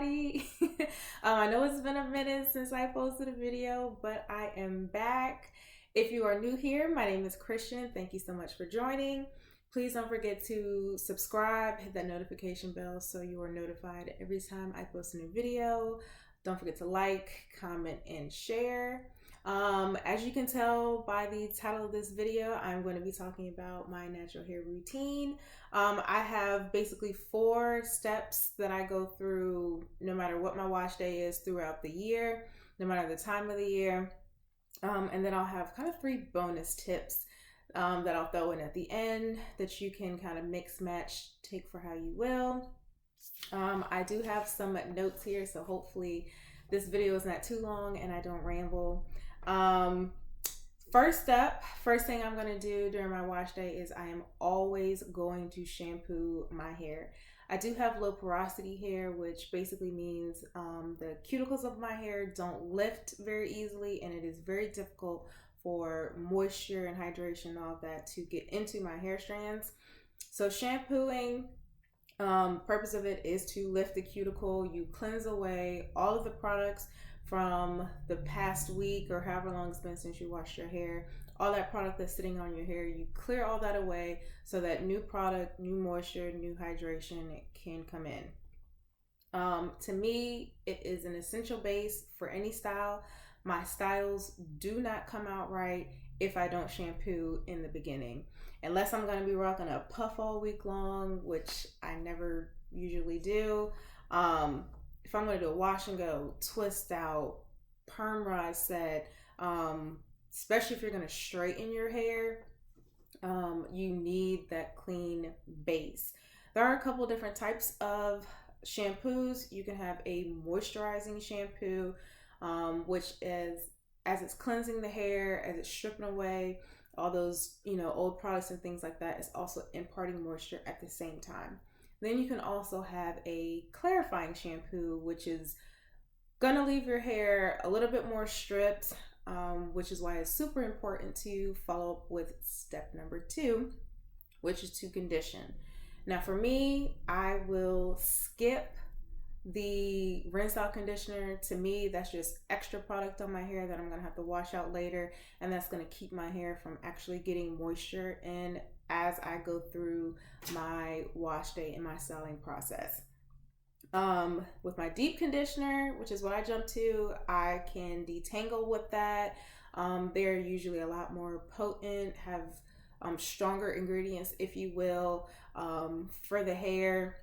everybody. I know it's been a minute since I posted a video, but I am back. If you are new here, my name is Christian. Thank you so much for joining. Please don't forget to subscribe, hit that notification bell so you are notified every time I post a new video. Don't forget to like, comment, and share. As you can tell by the title of this video, I'm going to be talking about my natural hair routine. I have basically 4 steps that I go through no matter what my wash day is throughout the year, no matter the time of the year. And then I'll have kind of 3 bonus tips that I'll throw in at the end that you can kind of mix, match, take for how you will. I do have some notes here, so hopefully this video is not too long and I don't ramble. First thing I'm going to do during my wash day is I am always going to shampoo my hair. I do have low porosity hair, which basically means the cuticles of my hair don't lift very easily, and it is very difficult for moisture and hydration and all of that to get into my hair strands. So shampooing, purpose of it is to lift the cuticle. You cleanse away all of the products from the past week or however long it's been since you washed your hair. All that product that's sitting on your hair, you clear all that away so that new product, new moisture, new hydration can come in. To me, it is an essential base for any style. My styles do not come out right if I don't shampoo in the beginning. Unless I'm going to be rocking a puff all week long, which I never usually do. If I'm going to do a wash and go, twist out, perm rod set, especially if you're going to straighten your hair, you need that clean base. There are a couple different types of shampoos. You can have a moisturizing shampoo, which is, as it's cleansing the hair, as it's stripping away all those, old products and things like that, it's also imparting moisture at the same time. Then you can also have a clarifying shampoo, which is gonna leave your hair a little bit more stripped, which is why it's super important to follow up with step number 2, which is to condition. Now for me, I will skip the rinse out conditioner. To me, that's just extra product on my hair that I'm gonna have to wash out later, and that's gonna keep my hair from actually getting moisture in as I go through my wash day and my styling process. With my deep conditioner, which is what I jump to, I can detangle with that. They're usually a lot more potent, have stronger ingredients, if you will, for the hair.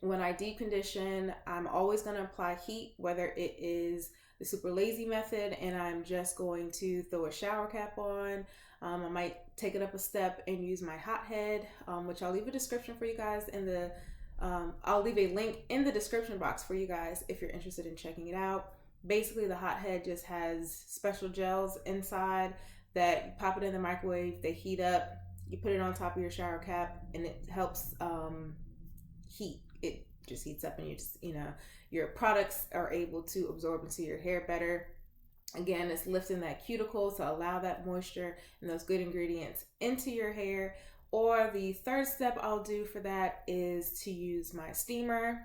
When I deep condition, I'm always going to apply heat, whether it is the super lazy method and I'm just going to throw a shower cap on. I might take it up a step and use my hot head, which I'll leave a description for you guys in the I'll leave a link in the description box for you guys if you're interested in checking it out. Basically, the hot head just has special gels inside that you pop it in the microwave, they heat up, you put it on top of your shower cap, and it helps heat. It just heats up, and you just, your products are able to absorb into your hair better. Again, it's lifting that cuticle to allow that moisture and those good ingredients into your hair. Or the third step I'll do for that is to use my steamer.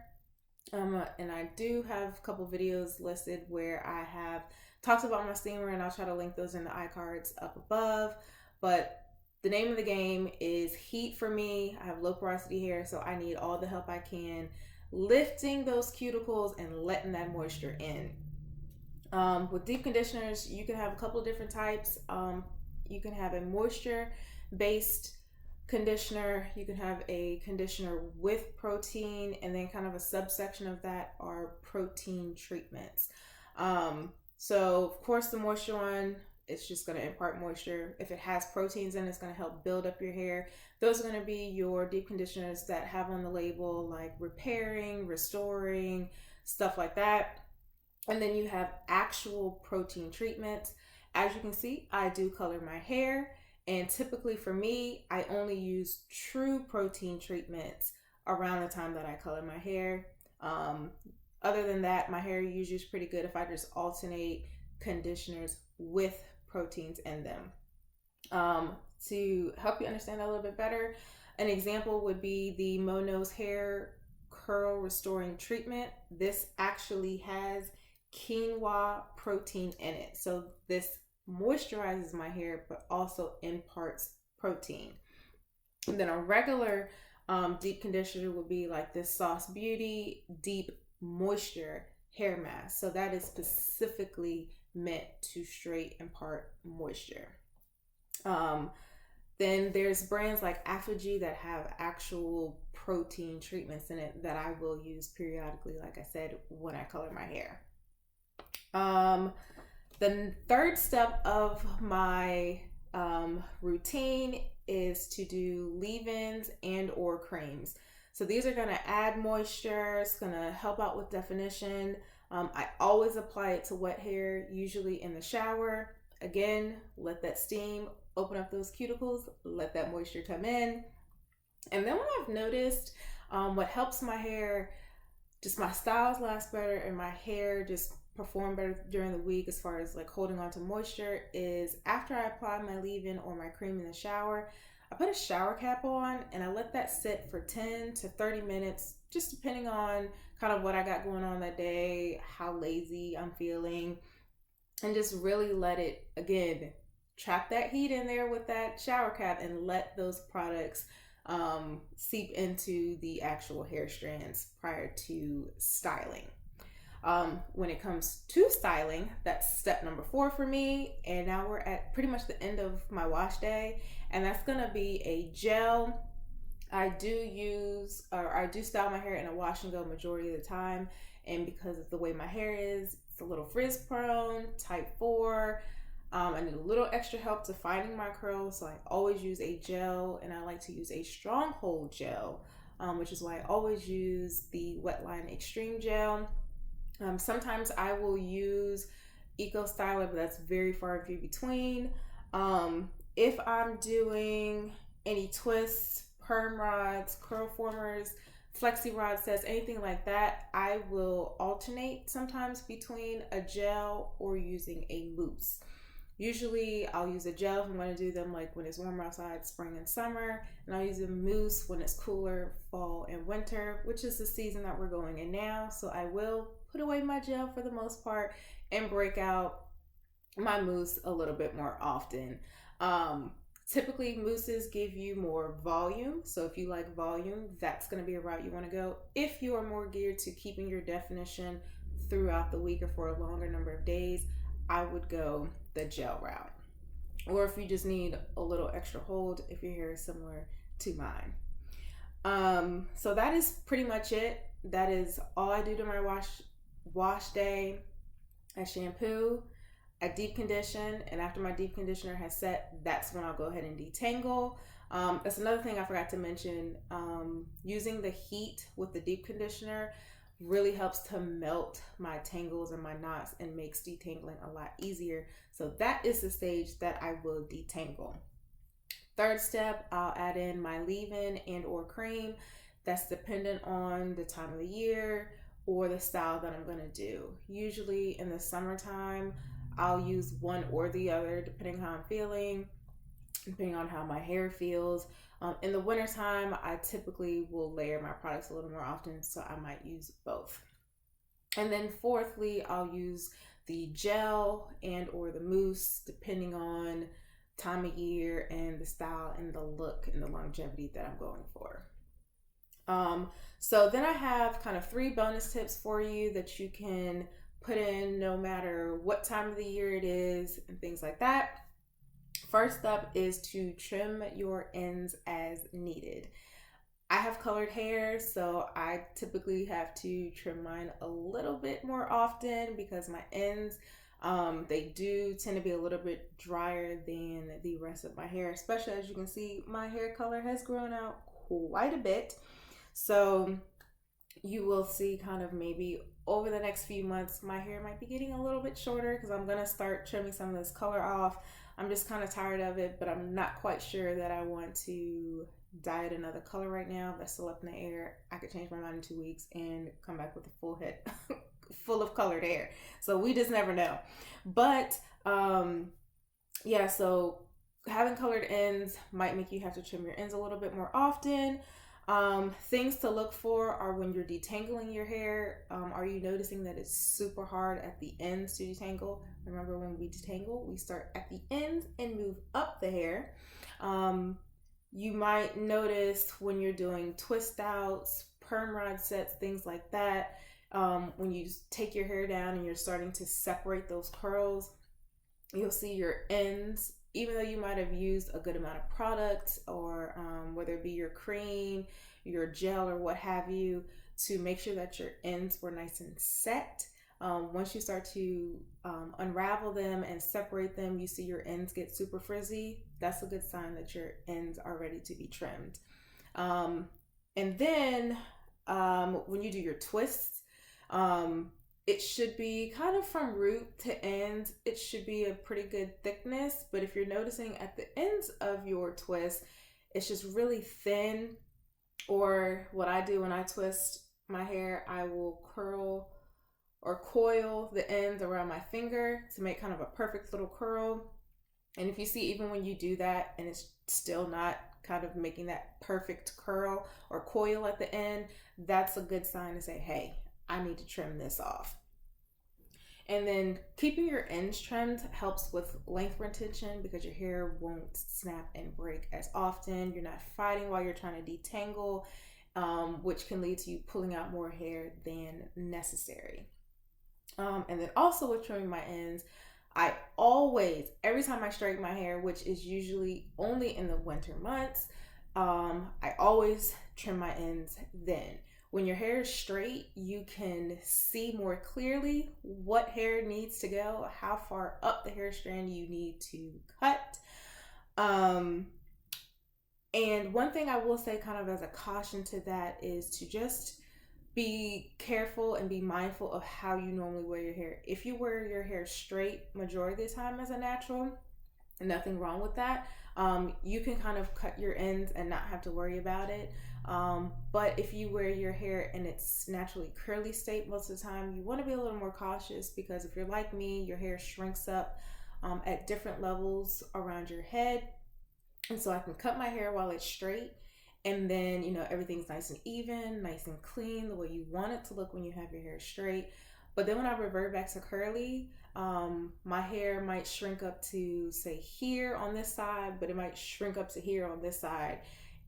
And I do have a couple videos listed where I have talked about my steamer, and I'll try to link those in the iCards up above. But the name of the game is heat for me. I have low porosity hair, so I need all the help I can lifting those cuticles and letting that moisture in. With deep conditioners, you can have a couple of different types. You can have a moisture-based conditioner, you can have a conditioner with protein, and then kind of a subsection of that are protein treatments. So of course the moisture one, it's just going to impart moisture. If it has proteins in it, it's going to help build up your hair. Those are going to be your deep conditioners that have on the label like repairing, restoring, stuff like that. And then you have actual protein treatments. As you can see, I do color my hair. And typically for me, I only use true protein treatments around the time that I color my hair. Other than that, my hair usually is pretty good if I just alternate conditioners with proteins in them. To help you understand that a little bit better, an example would be the Mono's hair curl restoring treatment. This actually has quinoa protein in it. So this moisturizes my hair, but also imparts protein. And then a regular deep conditioner would be like this Sauce Beauty Deep Moisture Hair Mask. So that is specifically meant to straight impart moisture. Then there's brands like Afrogy that have actual protein treatments in it that I will use periodically, like I said, when I color my hair. The third step of my routine is to do leave-ins and or creams. So these are going to add moisture. It's going to help out with definition. I always apply it to wet hair, usually in the shower. Again, let that steam open up those cuticles, let that moisture come in. And then what I've noticed, what helps my hair, just my styles last better and my hair just perform better during the week as far as like holding on to moisture, is after I apply my leave-in or my cream in the shower, I put a shower cap on and I let that sit for 10 to 30 minutes, just depending on kind of what I got going on that day, how lazy I'm feeling, and just really let it, again, trap that heat in there with that shower cap and let those products seep into the actual hair strands prior to styling. When it comes to styling, that's step number 4 for me. And now we're at pretty much the end of my wash day, and that's gonna be a gel. I do style my hair in a wash and go majority of the time, and because of the way my hair is, it's a little frizz prone, type 4. I need a little extra help to finding my curls, so I always use a gel, and I like to use a stronghold gel, which is why I always use the Wetline Extreme Gel. Sometimes I will use Eco Styler, but that's very far and few between. If I'm doing any twists, perm rods, curl formers, flexi rod sets, anything like that, I will alternate sometimes between a gel or using a mousse. Usually I'll use a gel if I'm going to do them like when it's warmer outside, spring and summer, and I'll use a mousse when it's cooler, fall and winter, which is the season that we're going in now. So I will put away my gel for the most part and break out my mousse a little bit more often. Typically mousses give you more volume, so if you like volume, that's going to be a route you want to go. If you are more geared to keeping your definition throughout the week or for a longer number of days, I would go the gel route. Or if you just need a little extra hold, if your hair is similar to mine. So that is pretty much it. That is all I do to my wash day. I shampoo, I deep condition, and after my deep conditioner has set, that's when I'll go ahead and detangle. That's another thing I forgot to mention. Using the heat with the deep conditioner really helps to melt my tangles and my knots and makes detangling a lot easier. So that is the stage that I will detangle. Third step, I'll add in my leave-in and or cream. That's dependent on the time of the year or the style that I'm going to do. Usually in the summertime, I'll use one or the other depending how I'm feeling, depending on how my hair feels. In the wintertime, I typically will layer my products a little more often, so I might use both. And then fourthly, I'll use the gel and or the mousse depending on time of year and the style and the look and the longevity that I'm going for. So then I have kind of 3 bonus tips for you that you can put in no matter what time of the year it is and things like that. First up is to trim your ends as needed. I have colored hair, so I typically have to trim mine a little bit more often because my ends, they do tend to be a little bit drier than the rest of my hair, especially as you can see, my hair color has grown out quite a bit. So you will see kind of maybe over the next few months, my hair might be getting a little bit shorter because I'm going to start trimming some of this color off. I'm just kind of tired of it, but I'm not quite sure that I want to dye it another color right now. That's still up in the air. I could change my mind in 2 weeks and come back with a full head full of colored hair. So we just never know. But yeah, so having colored ends might make you have to trim your ends a little bit more often. Things to look for are when you're detangling your hair. Are you noticing that it's super hard at the ends to detangle? Remember, when we detangle, we start at the ends and move up the hair. Um, you might notice when you're doing twist outs, perm rod sets, things like that. When you take your hair down and you're starting to separate those curls, you'll see your ends, even though you might have used a good amount of product, or whether it be your cream, your gel, or what have you, to make sure that your ends were nice and set. Once you start to unravel them and separate them, you see your ends get super frizzy. That's a good sign that your ends are ready to be trimmed. Um, and then when you do your twists, um, it should be kind of from root to end. It should be a pretty good thickness, but if you're noticing at the ends of your twist, it's just really thin. Or what I do when I twist my hair, I will curl or coil the ends around my finger to make kind of a perfect little curl. And if you see, even when you do that and it's still not kind of making that perfect curl or coil at the end, that's a good sign to say, hey, I need to trim this off. And then keeping your ends trimmed helps with length retention because your hair won't snap and break as often. You're not fighting while you're trying to detangle, which can lead to you pulling out more hair than necessary. And then also with trimming my ends, I always, every time I straighten my hair, which is usually only in the winter months, I always trim my ends then. When your hair is straight, you can see more clearly what hair needs to go, how far up the hair strand you need to cut. Um, and one thing I will say, kind of as a caution to that, is to just be careful and be mindful of how you normally wear your hair. If you wear your hair straight majority of the time as a natural, nothing wrong with that. You can kind of cut your ends and not have to worry about it. But if you wear your hair and it's naturally curly state most of the time, you want to be a little more cautious, because if you're like me, your hair shrinks up at different levels around your head. And so I can cut my hair while it's straight, and then, everything's nice and even, nice and clean, the way you want it to look when you have your hair straight. But then when I revert back to curly, my hair might shrink up to, say, here on this side, but it might shrink up to here on this side.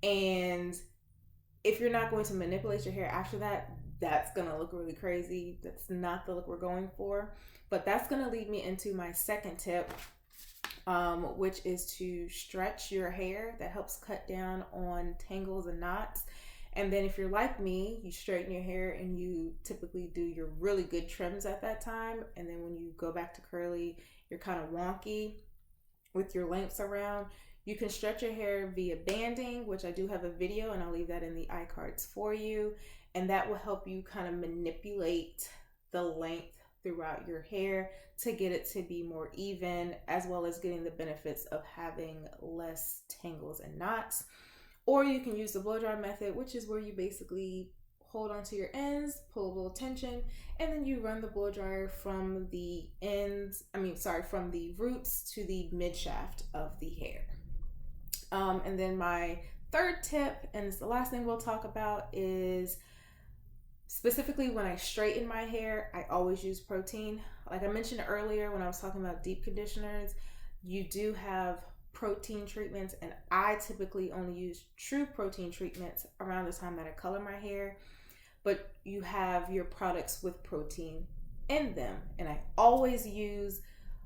And if you're not going to manipulate your hair after that, that's going to look really crazy. That's not the look we're going for. But that's going to lead me into my second tip, which is to stretch your hair. That helps cut down on tangles and knots. And then if you're like me, you straighten your hair and you typically do your really good trims at that time. And then when you go back to curly, you're kind of wonky with your lengths around. You can stretch your hair via banding, which I do have a video, and I'll leave that in the iCards for you. And that will help you kind of manipulate the length throughout your hair to get it to be more even, as well as getting the benefits of having less tangles and knots. Or you can use the blow dry method, which is where you basically hold onto your ends, pull a little tension, and then you run the blow dryer from the from the roots to the mid shaft of the hair. And then my third tip, and it's the last thing we'll talk about, is specifically when I straighten my hair, I always use protein. Like I mentioned earlier when I was talking about deep conditioners, you do have protein treatments, and I typically only use true protein treatments around the time that I color my hair. But you have your products with protein in them, and I always use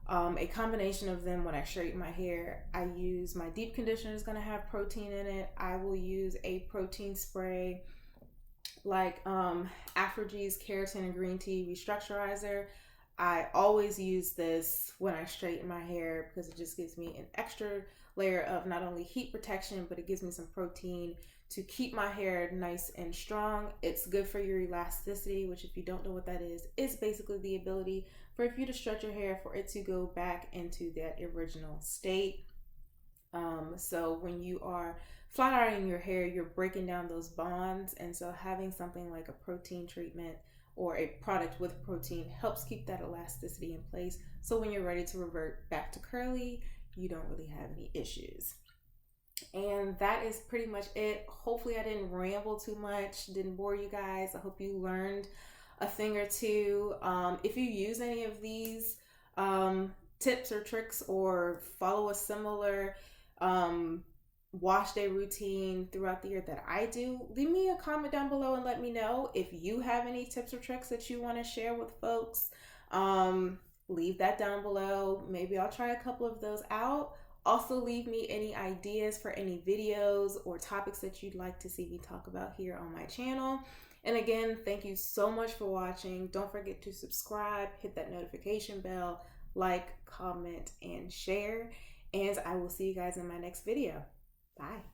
a combination of them when I straighten my hair. I use my deep conditioner is going to have protein in it. I will use a protein spray like Afrogee's Keratin and Green Tea Restructurizer. I always use this when I straighten my hair because it just gives me an extra layer of not only heat protection, but it gives me some protein to keep my hair nice and strong. It's good for your elasticity, which, if you don't know what that is basically the ability for you to stretch your hair for it to go back into that original state. So when you are flat ironing your hair, you're breaking down those bonds, and so having something like a protein treatment or a product with protein helps keep that elasticity in place, so when you're ready to revert back to curly, you don't really have any issues. And that is pretty much it. Hopefully, I didn't ramble too much, didn't bore you guys. I hope you learned a thing or two. If you use any of these tips or tricks or follow a similar um, wash day routine throughout the year that I do, leave me a comment down below and let me know if you have any tips or tricks that you want to share with folks. Um, Leave that down below. Maybe I'll try a couple of those out. Also, leave me any ideas for any videos or topics that you'd like to see me talk about here on my channel. And again, thank you so much for watching. Don't forget to subscribe, hit that notification bell, like, comment, and share. And I will see you guys in my next video. Bye.